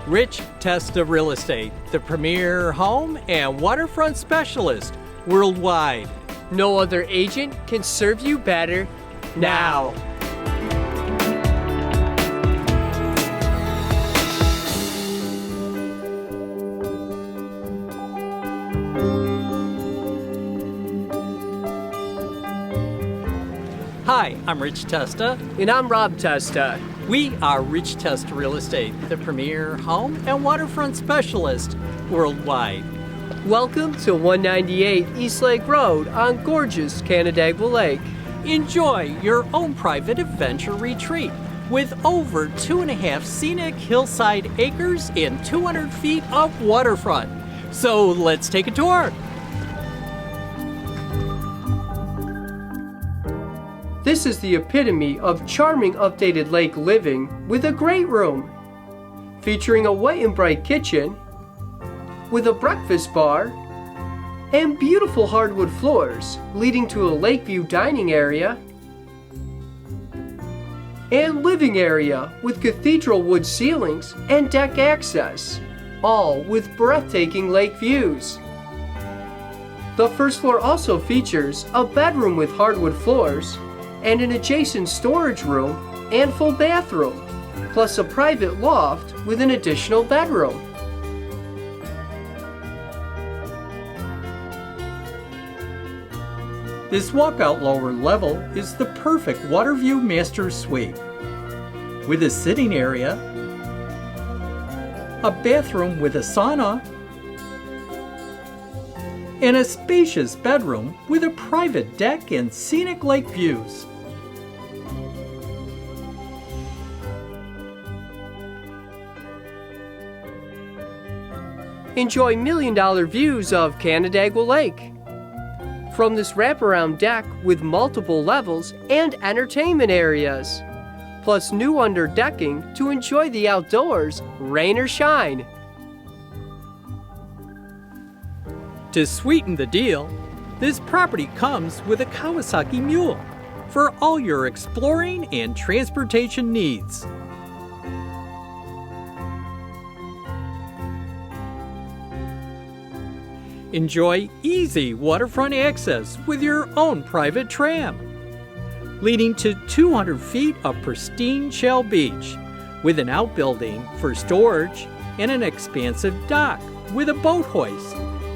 Rich Testa Real Estate, the premier home and waterfront specialist worldwide. No other agent can serve you better now. Hi, I'm Rich Testa. And I'm Rob Testa. We are Rich Testa Real Estate, the premier home and waterfront specialist worldwide. Welcome to 198 East Lake Road on gorgeous Canandaigua Lake. Enjoy your own private adventure retreat with over 2.5 scenic hillside acres and 200 feet of waterfront. So let's take a tour. This is the epitome of charming updated lake living with a great room, featuring a white and bright kitchen with a breakfast bar and beautiful hardwood floors leading to a lakeview dining area and living area with cathedral wood ceilings and deck access, all with breathtaking lake views. The first floor also features a bedroom with hardwood floors and an adjacent storage room and full bathroom, plus a private loft with an additional bedroom. This walkout lower level is the perfect water view master suite with a sitting area, a bathroom with a sauna, and a spacious bedroom with a private deck and scenic lake views. Enjoy million-dollar views of Canandaigua Lake from this wraparound deck with multiple levels and entertainment areas, plus new underdecking to enjoy the outdoors, rain or shine. To sweeten the deal, this property comes with a Kawasaki mule for all your exploring and transportation needs. Enjoy easy waterfront access with your own private tram, leading to 200 feet of pristine shell beach with an outbuilding for storage and an expansive dock with a boat hoist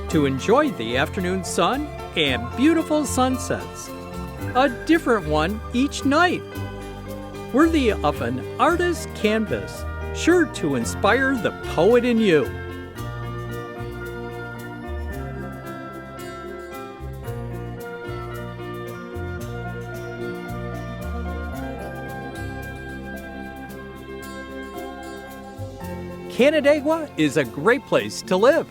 to enjoy the afternoon sun and beautiful sunsets. A different one each night, worthy of an artist's canvas, sure to inspire the poet in you. Canandaigua is a great place to live.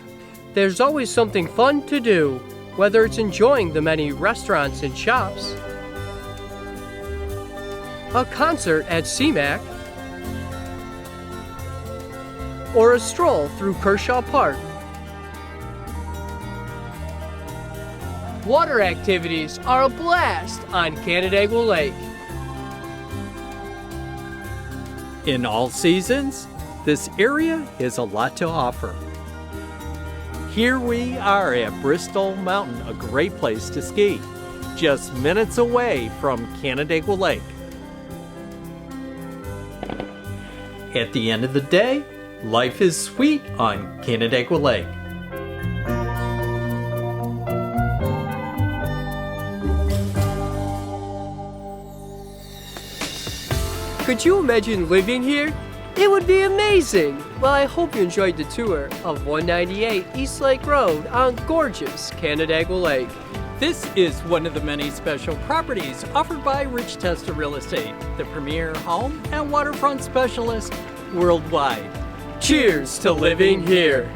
There's always something fun to do, whether it's enjoying the many restaurants and shops, a concert at CMAC, or a stroll through Kershaw Park. Water activities are a blast on Canandaigua Lake. In all seasons, this area has a lot to offer. Here we are at Bristol Mountain, a great place to ski, just minutes away from Canandaigua Lake. At the end of the day, life is sweet on Canandaigua Lake. Could you imagine living here? It would be amazing! Well, I hope you enjoyed the tour of 198 East Lake Road on gorgeous Canandaigua Lake. This is one of the many special properties offered by Rich Testa Real Estate, the premier home and waterfront specialist worldwide. Cheers to living here!